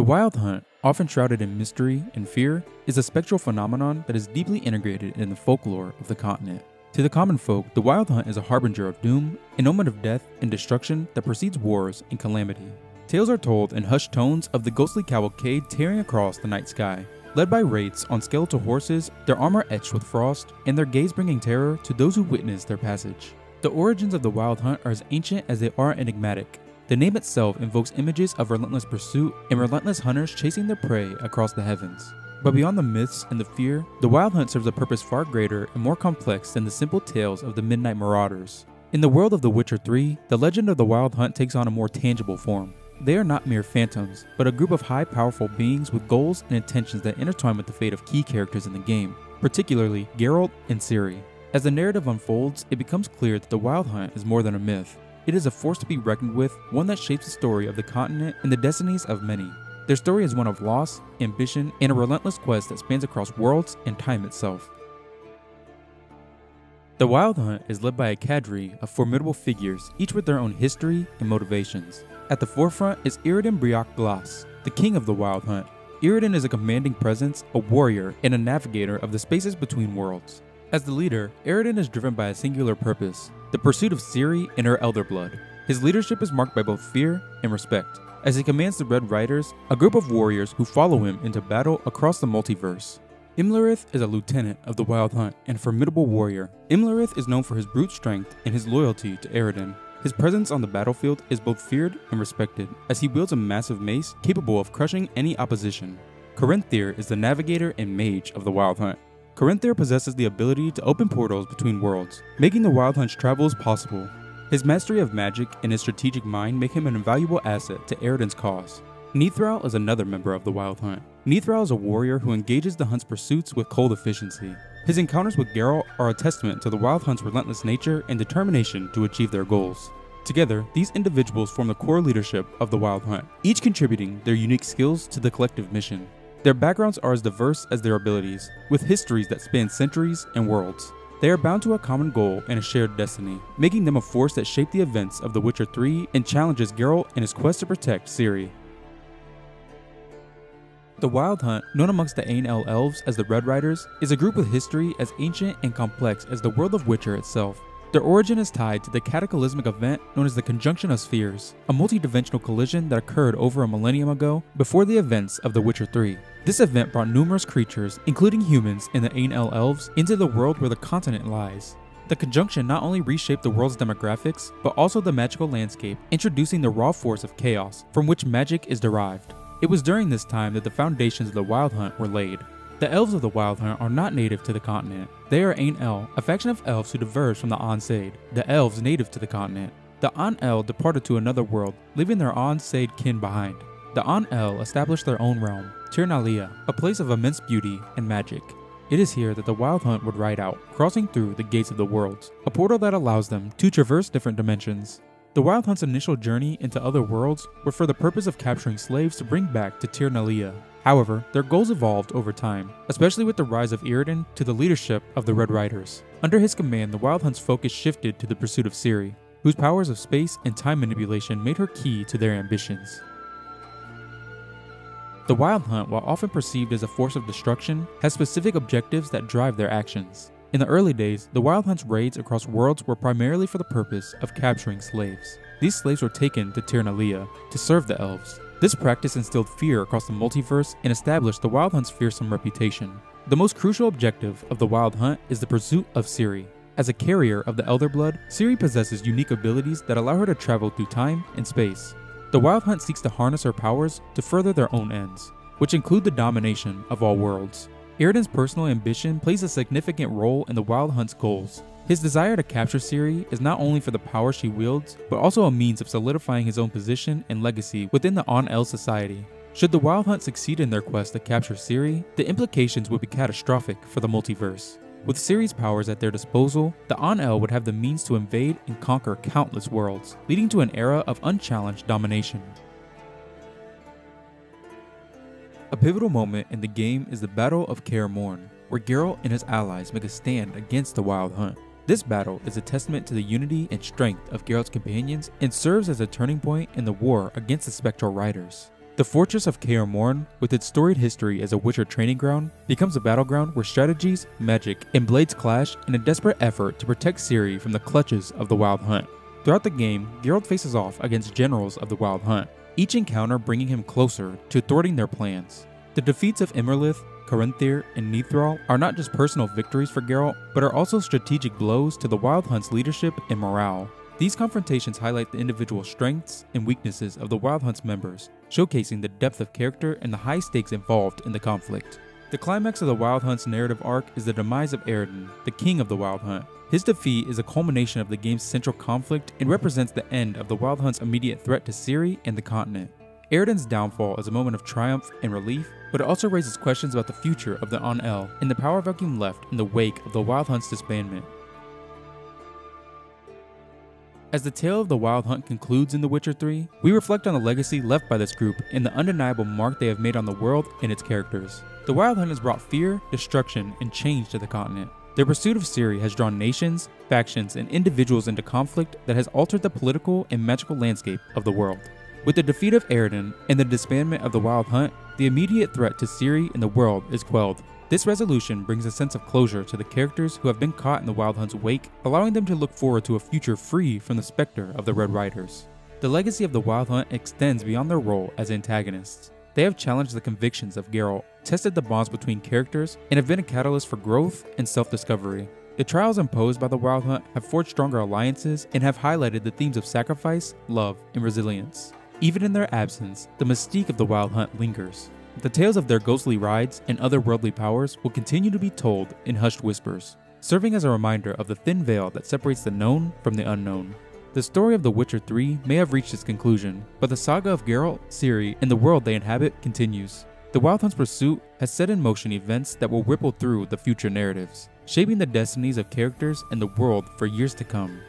The Wild Hunt, often shrouded in mystery and fear, is a spectral phenomenon that is deeply integrated in the folklore of the continent. To the common folk, the Wild Hunt is a harbinger of doom, an omen of death and destruction that precedes wars and calamity. Tales are told in hushed tones of the ghostly cavalcade tearing across the night sky, led by wraiths on skeletal horses, their armor etched with frost, and their gaze bringing terror to those who witness their passage. The origins of the Wild Hunt are as ancient as they are enigmatic. The name itself invokes images of relentless pursuit and relentless hunters chasing their prey across the heavens. But beyond the myths and the fear, the Wild Hunt serves a purpose far greater and more complex than the simple tales of the midnight marauders. In the world of The Witcher 3, the legend of the Wild Hunt takes on a more tangible form. They are not mere phantoms, but a group of high, powerful beings with goals and intentions that intertwine with the fate of key characters in the game, particularly Geralt and Ciri. As the narrative unfolds, it becomes clear that the Wild Hunt is more than a myth. It is a force to be reckoned with, one that shapes the story of the continent and the destinies of many. Their story is one of loss, ambition, and a relentless quest that spans across worlds and time itself. The Wild Hunt is led by a cadre of formidable figures, each with their own history and motivations. At the forefront is Yrden Brioc Glas, the king of the Wild Hunt. Yrden is a commanding presence, a warrior, and a navigator of the spaces between worlds. As the leader, Yrden is driven by a singular purpose, the pursuit of Ciri and her elder blood. His leadership is marked by both fear and respect, as he commands the Red Riders, a group of warriors who follow him into battle across the multiverse. Imlerith is a lieutenant of the Wild Hunt and a formidable warrior. Imlerith is known for his brute strength and his loyalty to Yrden. His presence on the battlefield is both feared and respected, as he wields a massive mace capable of crushing any opposition. Corinthir is the navigator and mage of the Wild Hunt. Corinthir possesses the ability to open portals between worlds, making the Wild Hunt's travels possible. His mastery of magic and his strategic mind make him an invaluable asset to Yrden's cause. Nithral is another member of the Wild Hunt. Nithral is a warrior who engages the hunt's pursuits with cold efficiency. His encounters with Geralt are a testament to the Wild Hunt's relentless nature and determination to achieve their goals. Together, these individuals form the core leadership of the Wild Hunt, each contributing their unique skills to the collective mission. Their backgrounds are as diverse as their abilities, with histories that span centuries and worlds. They are bound to a common goal and a shared destiny, making them a force that shaped the events of The Witcher 3 and challenges Geralt in his quest to protect Ciri. The Wild Hunt, known amongst the Ainel elves as the Red Riders, is a group with history as ancient and complex as the world of Witcher itself. Their origin is tied to the cataclysmic event known as the Conjunction of Spheres, a multi-dimensional collision that occurred over a millennium ago before the events of The Witcher 3. This event brought numerous creatures, including humans and the Ainel elves, into the world where the continent lies. The conjunction not only reshaped the world's demographics, but also the magical landscape, introducing the raw force of chaos, from which magic is derived. It was during this time that the foundations of the Wild Hunt were laid. The elves of the Wild Hunt are not native to the continent. They are Ainel, a faction of elves who diverged from the Aen-Seid, the elves native to the continent. The Aen-El departed to another world, leaving their Aen-Seid kin behind. The Aen-El established their own realm, Tirnalia, a place of immense beauty and magic. It is here that the Wild Hunt would ride out, crossing through the Gates of the Worlds, a portal that allows them to traverse different dimensions. The Wild Hunt's initial journey into other worlds were for the purpose of capturing slaves to bring back to Tirnalia. However, their goals evolved over time, especially with the rise of Yrden to the leadership of the Red Riders. Under his command, the Wild Hunt's focus shifted to the pursuit of Ciri, whose powers of space and time manipulation made her key to their ambitions. The Wild Hunt, while often perceived as a force of destruction, has specific objectives that drive their actions. In the early days, the Wild Hunt's raids across worlds were primarily for the purpose of capturing slaves. These slaves were taken to Tirnalia to serve the elves. This practice instilled fear across the multiverse and established the Wild Hunt's fearsome reputation. The most crucial objective of the Wild Hunt is the pursuit of Ciri. As a carrier of the Elder Blood, Ciri possesses unique abilities that allow her to travel through time and space. The Wild Hunt seeks to harness her powers to further their own ends, which include the domination of all worlds. Yrden's personal ambition plays a significant role in the Wild Hunt's goals. His desire to capture Ciri is not only for the power she wields, but also a means of solidifying his own position and legacy within the Aen-El society. Should the Wild Hunt succeed in their quest to capture Ciri, the implications would be catastrophic for the multiverse. With Ciri's powers at their disposal, the Aen-El would have the means to invade and conquer countless worlds, leading to an era of unchallenged domination. A pivotal moment in the game is the Battle of Kaer Morhen, where Geralt and his allies make a stand against the Wild Hunt. This battle is a testament to the unity and strength of Geralt's companions and serves as a turning point in the war against the Spectral Riders. The fortress of Kaer Morhen, with its storied history as a Witcher training ground, becomes a battleground where strategies, magic, and blades clash in a desperate effort to protect Ciri from the clutches of the Wild Hunt. Throughout the game, Geralt faces off against generals of the Wild Hunt, each encounter bringing him closer to thwarting their plans. The defeats of Immerlith, Carinthir, and Nithral are not just personal victories for Geralt, but are also strategic blows to the Wild Hunt's leadership and morale. These confrontations highlight the individual strengths and weaknesses of the Wild Hunt's members, showcasing the depth of character and the high stakes involved in the conflict. The climax of the Wild Hunt's narrative arc is the demise of Eredin, the king of the Wild Hunt. His defeat is a culmination of the game's central conflict and represents the end of the Wild Hunt's immediate threat to Ciri and the continent. Eredin's downfall is a moment of triumph and relief, but it also raises questions about the future of the On-El and the power vacuum left in the wake of the Wild Hunt's disbandment. As the tale of the Wild Hunt concludes in The Witcher 3, we reflect on the legacy left by this group and the undeniable mark they have made on the world and its characters. The Wild Hunt has brought fear, destruction, and change to the continent. Their pursuit of Ciri has drawn nations, factions, and individuals into conflict that has altered the political and magical landscape of the world. With the defeat of Eredin and the disbandment of the Wild Hunt, the immediate threat to Ciri and the world is quelled. This resolution brings a sense of closure to the characters who have been caught in the Wild Hunt's wake, allowing them to look forward to a future free from the specter of the Red Riders. The legacy of the Wild Hunt extends beyond their role as antagonists. They have challenged the convictions of Geralt, tested the bonds between characters, and have been a catalyst for growth and self-discovery. The trials imposed by the Wild Hunt have forged stronger alliances and have highlighted the themes of sacrifice, love, and resilience. Even in their absence, the mystique of the Wild Hunt lingers. The tales of their ghostly rides and otherworldly powers will continue to be told in hushed whispers, serving as a reminder of the thin veil that separates the known from the unknown. The story of The Witcher 3 may have reached its conclusion, but the saga of Geralt, Ciri, and the world they inhabit continues. The Wild Hunt's pursuit has set in motion events that will ripple through the future narratives, shaping the destinies of characters and the world for years to come.